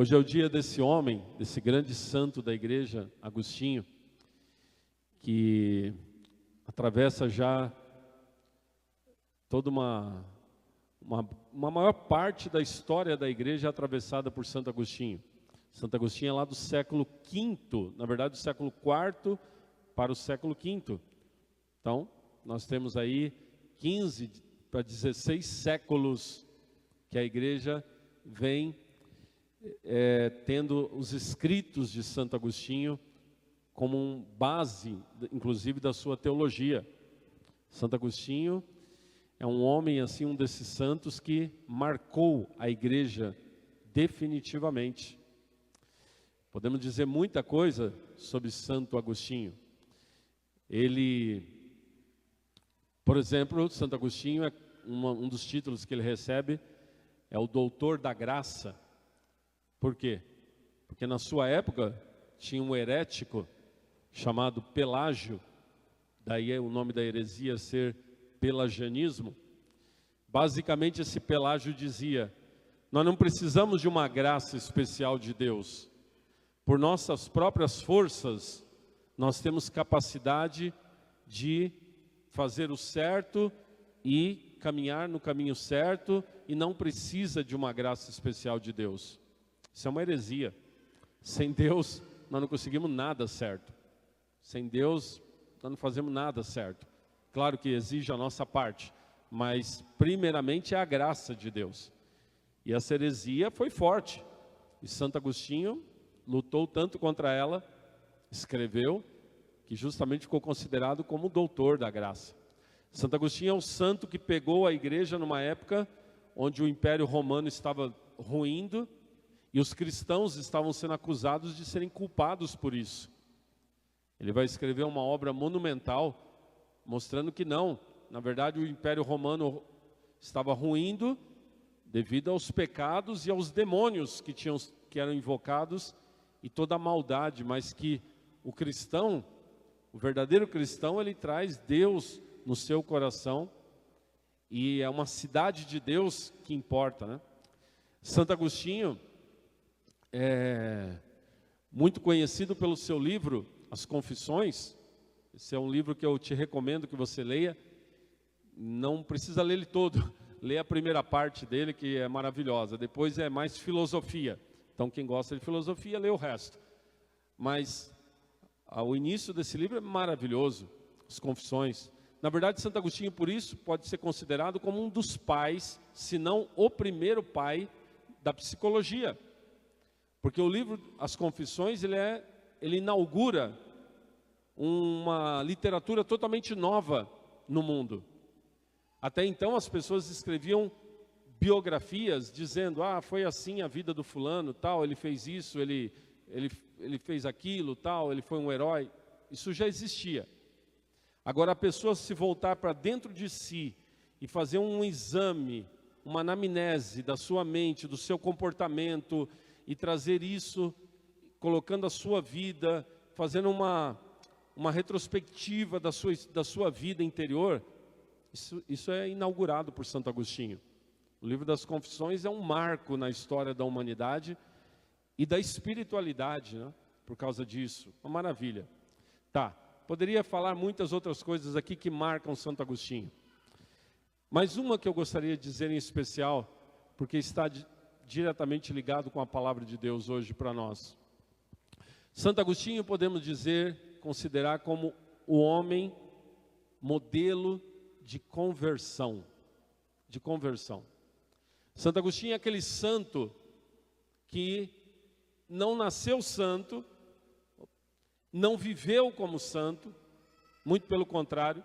Hoje é o dia desse homem, desse grande santo da igreja, Agostinho, que atravessa já toda uma maior parte da história da igreja atravessada por Santo Agostinho. Santo Agostinho é lá do século V, na verdade do século IV para o século V. Então, nós temos aí 15 para 16 séculos que a igreja vem tendo os escritos de Santo Agostinho como base, inclusive, da sua teologia. Santo Agostinho é um homem, assim, um desses santos que marcou a igreja definitivamente. Podemos dizer muita coisa sobre Santo Agostinho. Ele, por exemplo, Santo Agostinho, um dos títulos que ele recebe é o Doutor da Graça. Por quê? Porque na sua época tinha um herético chamado Pelágio, daí o nome da heresia ser pelagianismo. Basicamente esse Pelágio dizia: nós não precisamos de uma graça especial de Deus. Por nossas próprias forças, nós temos capacidade de fazer o certo e caminhar no caminho certo e não precisa de uma graça especial de Deus. Isso é uma heresia. Sem Deus, nós não conseguimos nada certo. Sem Deus, nós não fazemos nada certo. Claro que exige a nossa parte, mas primeiramente é a graça de Deus. E essa heresia foi forte. E Santo Agostinho lutou tanto contra ela, escreveu, que justamente ficou considerado como o doutor da graça. Santo Agostinho é um santo que pegou a igreja numa época onde o Império Romano estava ruindo, e os cristãos estavam sendo acusados de serem culpados por isso. Ele vai escrever uma obra monumental, mostrando que não, na verdade o Império Romano estava ruindo devido aos pecados e aos demônios que eram invocados e toda a maldade, mas que o cristão, o verdadeiro cristão, ele traz Deus no seu coração e é uma cidade de Deus que importa, né? Santo Agostinho é muito conhecido pelo seu livro, As Confissões. Esse é um livro que eu te recomendo que você leia. Não precisa ler ele todo, lê a primeira parte dele, que é maravilhosa. Depois é mais filosofia. Então quem gosta de filosofia, lê o resto. Mas o início desse livro é maravilhoso, As Confissões. Na verdade, Santo Agostinho, por isso, pode ser considerado como um dos pais, se não o primeiro pai da psicologia. Porque o livro As Confissões, ele inaugura uma literatura totalmente nova no mundo. Até então as pessoas escreviam biografias dizendo: foi assim a vida do fulano, tal, ele fez isso, ele fez aquilo, tal, ele foi um herói. Isso já existia. Agora a pessoa se voltar para dentro de si e fazer um exame, uma anamnese da sua mente, do seu comportamento, e trazer isso, colocando a sua vida, fazendo uma retrospectiva da sua vida interior, isso é inaugurado por Santo Agostinho. O livro das Confissões é um marco na história da humanidade e da espiritualidade, né? Por causa disso, uma maravilha. Tá, poderia falar muitas outras coisas aqui que marcam Santo Agostinho. Mas uma que eu gostaria de dizer em especial, porque está diretamente ligado com a palavra de Deus hoje para nós. Santo Agostinho podemos considerar como o homem modelo de conversão. Santo Agostinho é aquele santo que não nasceu santo, não viveu como santo, muito pelo contrário,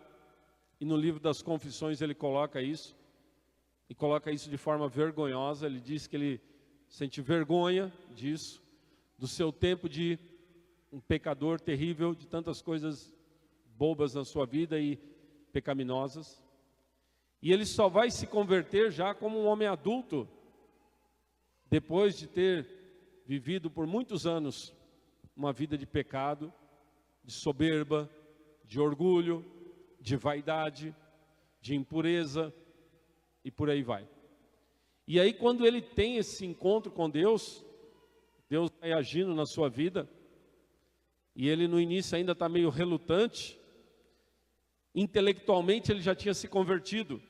e no livro das Confissões ele coloca isso, e coloca isso de forma vergonhosa. Ele diz que ele sente vergonha disso, do seu tempo de um pecador terrível, de tantas coisas bobas na sua vida e pecaminosas. E ele só vai se converter já como um homem adulto, depois de ter vivido por muitos anos uma vida de pecado, de soberba, de orgulho, de vaidade, de impureza, e por aí vai. E aí quando ele tem esse encontro com Deus, Deus vai agindo na sua vida, e ele no início ainda está meio relutante, intelectualmente ele já tinha se convertido,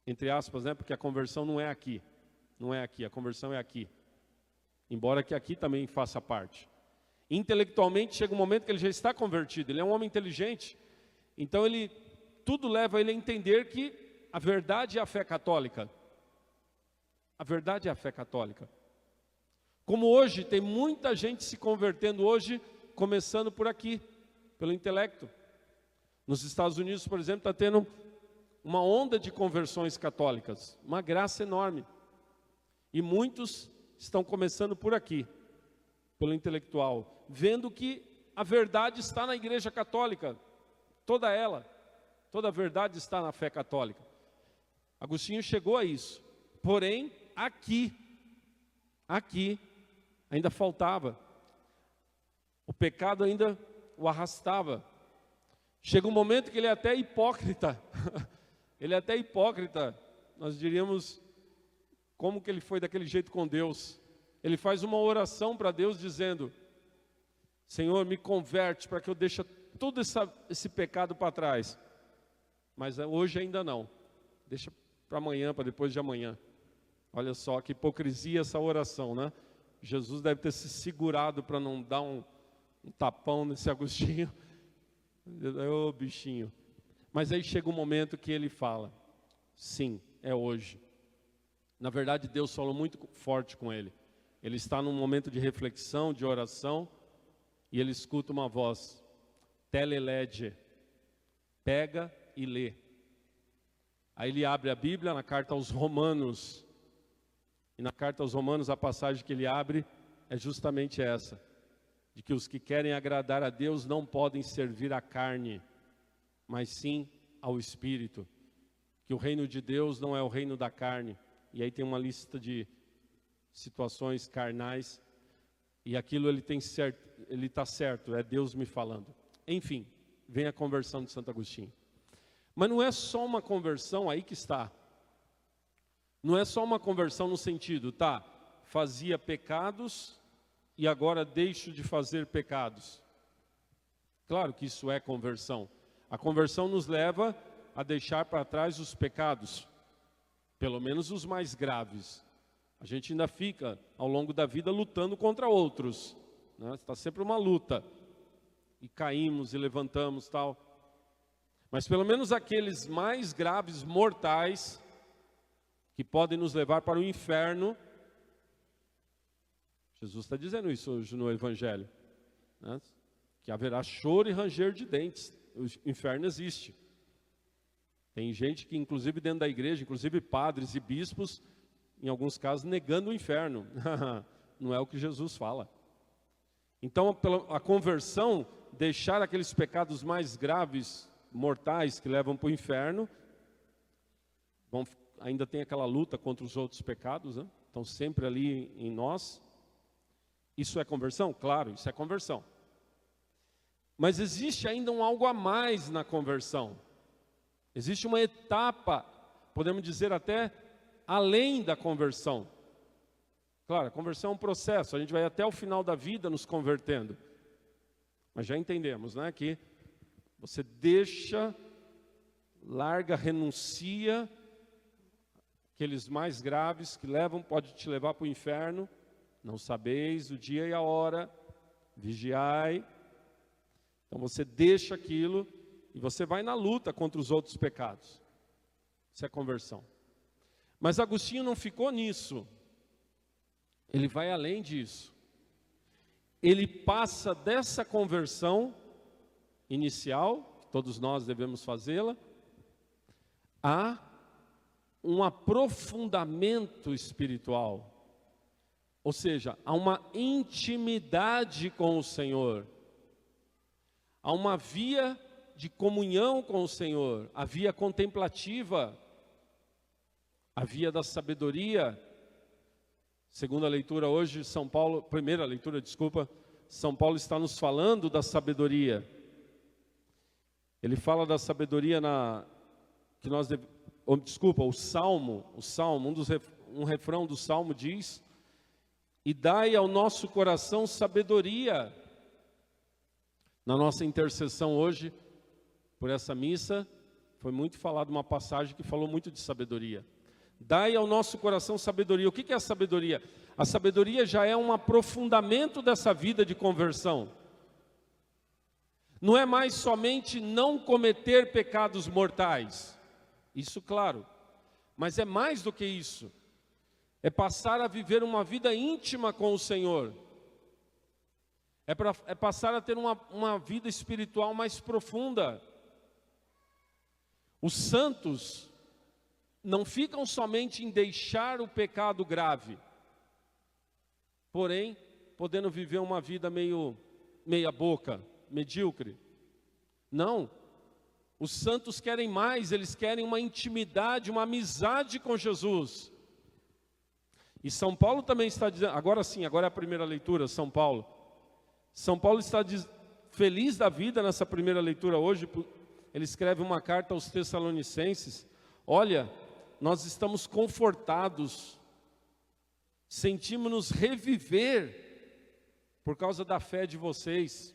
entre aspas, né? Porque a conversão não é aqui, a conversão é aqui, embora que aqui também faça parte. Intelectualmente chega um momento que ele já está convertido, ele é um homem inteligente, então tudo leva ele a entender que a verdade é a fé católica. A verdade é a fé católica. Como hoje tem muita gente se convertendo hoje, começando por aqui, pelo intelecto. Nos Estados Unidos, por exemplo, está tendo uma onda de conversões católicas, uma graça enorme. E muitos estão começando por aqui, pelo intelectual, vendo que a verdade está na Igreja Católica, toda ela, toda a verdade está na fé católica. Agostinho chegou a isso, porém, aqui, ainda faltava, o pecado ainda o arrastava. Chega um momento que ele é até hipócrita, nós diríamos, como que ele foi daquele jeito com Deus? Ele faz uma oração para Deus dizendo: Senhor, me converte para que eu deixe todo esse pecado para trás. Mas hoje ainda não, deixa para amanhã, para depois de amanhã. Olha só que hipocrisia essa oração, né? Jesus deve ter se segurado para não dar um tapão nesse Agostinho. Ô bichinho. Mas aí chega um momento que ele fala: sim, é hoje. Na verdade, Deus falou muito forte com ele. Ele está num momento de reflexão, de oração, e ele escuta uma voz: telelege, pega e lê. Aí ele abre a Bíblia na carta aos Romanos, e na carta aos Romanos a passagem que ele abre é justamente essa, de que os que querem agradar a Deus não podem servir à carne, mas sim ao Espírito, que o reino de Deus não é o reino da carne. E aí tem uma lista de situações carnais, e aquilo ele está certo, é Deus me falando. Enfim, vem a conversão de Santo Agostinho. Mas não é só uma conversão, aí que está. Não é só uma conversão no sentido, fazia pecados e agora deixo de fazer pecados. Claro que isso é conversão. A conversão nos leva a deixar para trás os pecados, pelo menos os mais graves. A gente ainda fica, ao longo da vida, lutando contra outros, né? Está sempre uma luta. E caímos e levantamos, tal. Mas pelo menos aqueles mais graves, mortais, que podem nos levar para o inferno. Jesus está dizendo isso hoje no Evangelho, né? Que haverá choro e ranger de dentes. O inferno existe. Tem gente que, inclusive dentro da igreja, inclusive padres e bispos, em alguns casos, negando o inferno. Não é o que Jesus fala. Então, a conversão, deixar aqueles pecados mais graves, mortais, que levam para o inferno, ainda tem aquela luta contra os outros pecados, né? Estão sempre ali em nós. Isso é conversão? Claro, isso é conversão. Mas existe ainda algo a mais na conversão. Existe uma etapa, podemos dizer até além da conversão. Claro, a conversão é um processo, a gente vai até o final da vida nos convertendo. Mas já entendemos, né, que você deixa, larga, renuncia aqueles mais graves que pode te levar para o inferno. Não sabeis o dia e a hora, vigiai. Então você deixa aquilo e você vai na luta contra os outros pecados. Isso é conversão. Mas Agostinho não ficou nisso. Ele vai além disso. Ele passa dessa conversão inicial, que todos nós devemos fazê-la, a um aprofundamento espiritual. Ou seja, há uma intimidade com o Senhor. Há uma via de comunhão com o Senhor, a via contemplativa, a via da sabedoria. Segunda leitura hoje, primeira leitura, São Paulo está nos falando da sabedoria. Ele fala da sabedoria o Salmo, um refrão do Salmo diz: e dai ao nosso coração sabedoria. Na nossa intercessão hoje, por essa missa, foi muito falado uma passagem que falou muito de sabedoria. Dai ao nosso coração sabedoria. O que é a sabedoria? A sabedoria já é um aprofundamento dessa vida de conversão. Não é mais somente não cometer pecados mortais. Isso, claro. Mas é mais do que isso. É passar a viver uma vida íntima com o Senhor. É passar a ter uma vida espiritual mais profunda. Os santos não ficam somente em deixar o pecado grave, porém, podendo viver uma vida meia boca, medíocre. Não, os santos querem mais, eles querem uma intimidade, uma amizade com Jesus. E São Paulo também está dizendo, agora sim, agora é a primeira leitura, São Paulo. São Paulo está feliz da vida nessa primeira leitura hoje. Ele escreve uma carta aos Tessalonicenses. Olha, nós estamos confortados, sentimos-nos reviver por causa da fé de vocês.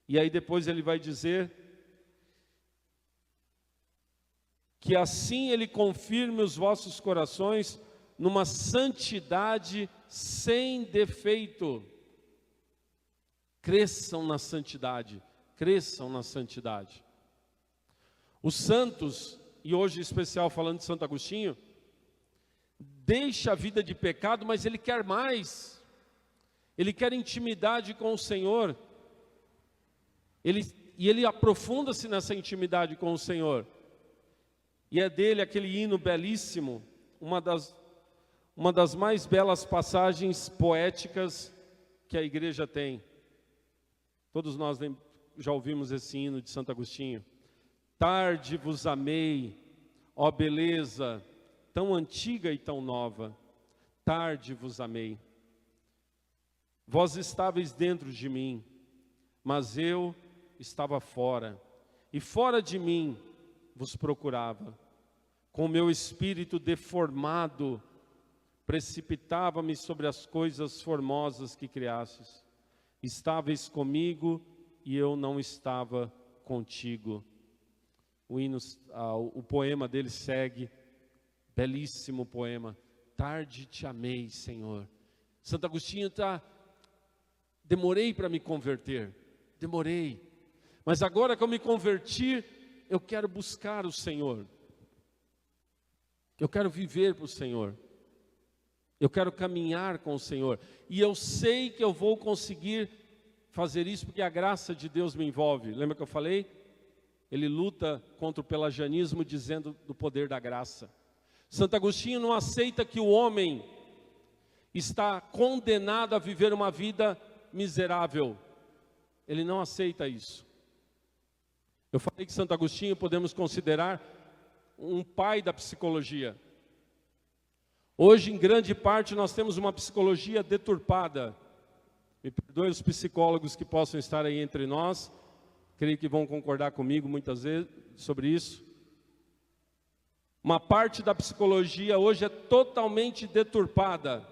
E aí depois ele vai dizer que assim ele confirme os vossos corações numa santidade sem defeito. Cresçam na santidade, cresçam na santidade. Os santos, e hoje em especial falando de Santo Agostinho, deixa a vida de pecado, mas ele quer mais. Ele quer intimidade com o Senhor. Ele aprofunda-se nessa intimidade com o Senhor. E é dele aquele hino belíssimo, uma das mais belas passagens poéticas que a igreja tem. Todos nós já ouvimos esse hino de Santo Agostinho. Tarde vos amei, ó beleza, tão antiga e tão nova. Tarde vos amei. Vós estáveis dentro de mim, mas eu estava fora. E fora de mim vos procurava. Com meu espírito deformado, precipitava-me sobre as coisas formosas que criastes. Estáveis comigo e eu não estava contigo. O poema dele segue, belíssimo poema. Tarde te amei, Senhor. Santo Agostinho demorei para me converter, demorei. Mas agora que eu me converti, eu quero buscar o Senhor. Eu quero viver para o Senhor. Eu quero caminhar com o Senhor. E eu sei que eu vou conseguir fazer isso porque a graça de Deus me envolve. Lembra que eu falei? Ele luta contra o pelagianismo dizendo do poder da graça. Santo Agostinho não aceita que o homem está condenado a viver uma vida miserável. Ele não aceita isso. Eu falei que Santo Agostinho podemos considerar um pai da psicologia. Hoje, em grande parte, nós temos uma psicologia deturpada. Me perdoe os psicólogos que possam estar aí entre nós. Creio que vão concordar comigo muitas vezes sobre isso. Uma parte da psicologia hoje é totalmente deturpada.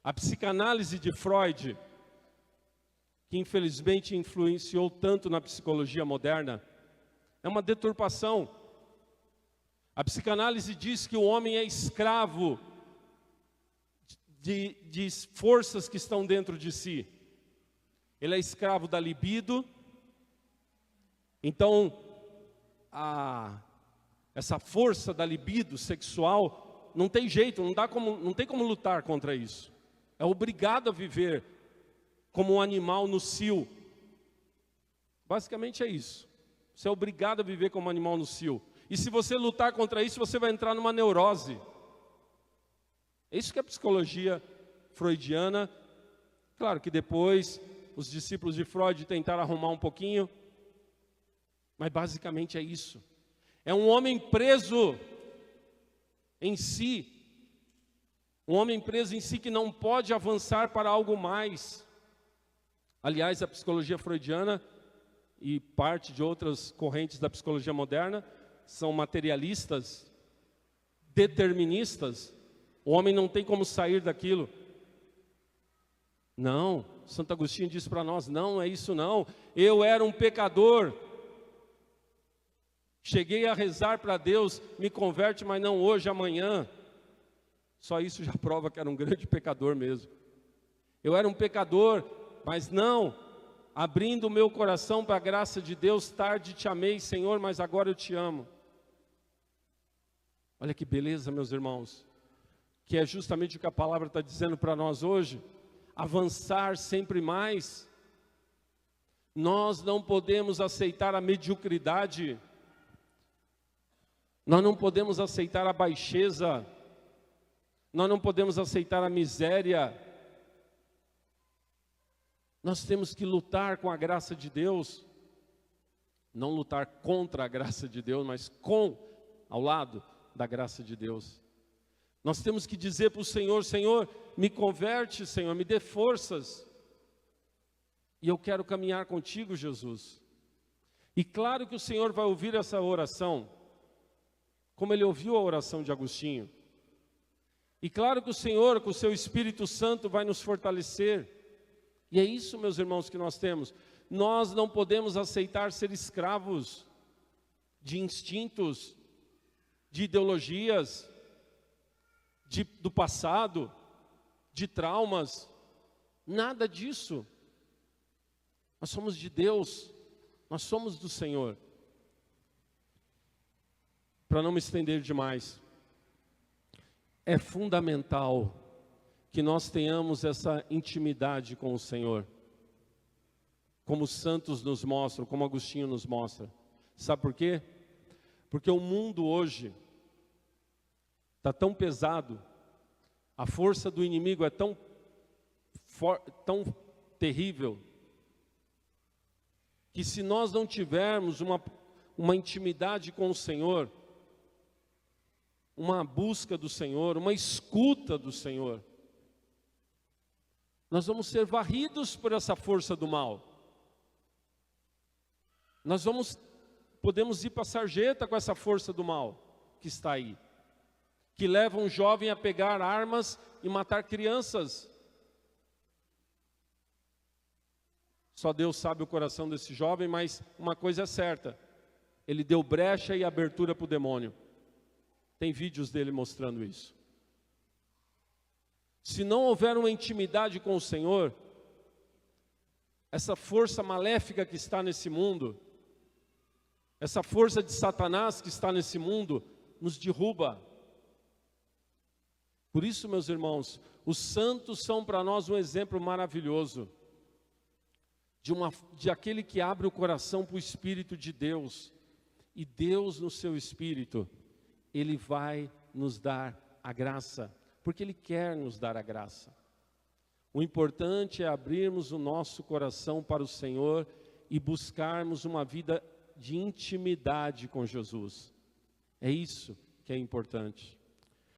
A psicanálise de Freud, que infelizmente influenciou tanto na psicologia moderna, é uma deturpação. A psicanálise diz que o homem é escravo de forças que estão dentro de si. Ele é escravo da libido. Então, essa força da libido sexual não tem jeito, não tem como lutar contra isso. É obrigado a viver como um animal no cio. Basicamente é isso. Você é obrigado a viver como um animal no cio. E se você lutar contra isso, você vai entrar numa neurose. É isso que é a psicologia freudiana. Claro que depois os discípulos de Freud tentaram arrumar um pouquinho, mas basicamente é isso. É um homem preso em si. Um homem preso em si que não pode avançar para algo mais. Aliás, a psicologia freudiana e parte de outras correntes da psicologia moderna são materialistas, deterministas, O homem não tem como sair daquilo. Não, Santo Agostinho diz para nós, não é isso não. Eu era um pecador. Cheguei a rezar para Deus, me converte, mas não hoje, amanhã. Só isso já prova que era um grande pecador mesmo. Eu era um pecador, mas não, abrindo o meu coração para a graça de Deus, tarde te amei, Senhor, mas agora eu te amo. Olha que beleza, meus irmãos, que é justamente o que a palavra está dizendo para nós hoje. Avançar sempre mais. Nós não podemos aceitar a mediocridade, nós não podemos aceitar a baixeza, nós não podemos aceitar a miséria. Nós temos que lutar com a graça de Deus, não lutar contra a graça de Deus, mas ao lado da graça de Deus. Nós temos que dizer para o Senhor, Senhor, me converte, Senhor, me dê forças. E eu quero caminhar contigo, Jesus. E claro que o Senhor vai ouvir essa oração, como Ele ouviu a oração de Agostinho. E claro que o Senhor, com o seu Espírito Santo, vai nos fortalecer. E é isso, meus irmãos, que nós temos. Nós não podemos aceitar ser escravos de instintos, de ideologias, do passado, de traumas, nada disso. Nós somos de Deus, nós somos do Senhor. Para não me estender demais, é fundamental que nós tenhamos essa intimidade com o Senhor, como os santos nos mostram, como Agostinho nos mostra. Sabe por quê? Porque o mundo hoje está tão pesado, a força do inimigo é tão terrível, que se nós não tivermos uma intimidade com o Senhor, uma busca do Senhor, uma escuta do Senhor, nós vamos ser varridos por essa força do mal. Nós podemos ir para a sarjeta com essa força do mal que está aí, que leva um jovem a pegar armas e matar crianças. Só Deus sabe o coração desse jovem, mas uma coisa é certa, ele deu brecha e abertura para o demônio. Tem vídeos dele mostrando isso. Se não houver uma intimidade com o Senhor, essa força maléfica que está nesse mundo, essa força de Satanás que está nesse mundo, nos derruba. Por isso, meus irmãos, os santos são para nós um exemplo maravilhoso de aquele que abre o coração para o Espírito de Deus. E Deus, no seu Espírito, Ele vai nos dar a graça, porque Ele quer nos dar a graça. O importante é abrirmos o nosso coração para o Senhor e buscarmos uma vida de intimidade com Jesus. É isso que é importante.